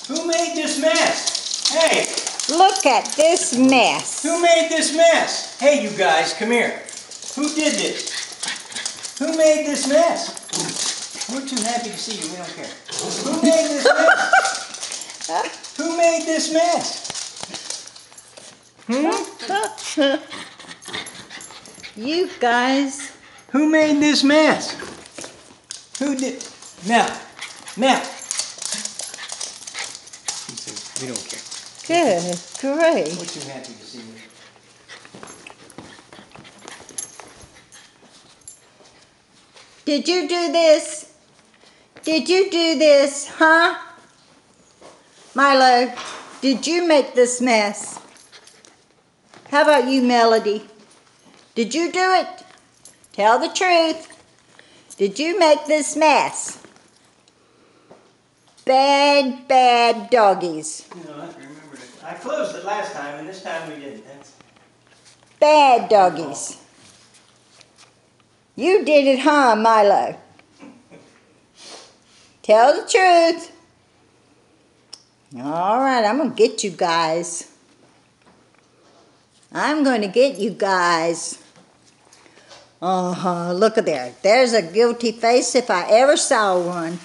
Who made this mess? Hey! Look at this mess. Who made this mess? Hey, you guys, come here. Who did this? Who made this mess? We're too happy to see you. We don't care. Who made this mess? Who made this mess? You guys. Who made this mess? Who did? Mel. Mel. He says, we don't care. Good, great. We're too happy to see you. Did you do this? Did you do this, huh? Milo, did you make this mess? How about you, Melody? Did you do it? Tell the truth. Did you make this mess? Bad, bad doggies. No, I remember it. I closed it last time, and this time we didn't. Bad doggies. You did it, huh, Milo? Tell the truth. All right, I'm going to get you guys. I'm going to get you guys. Look at there. There's a guilty face if I ever saw one.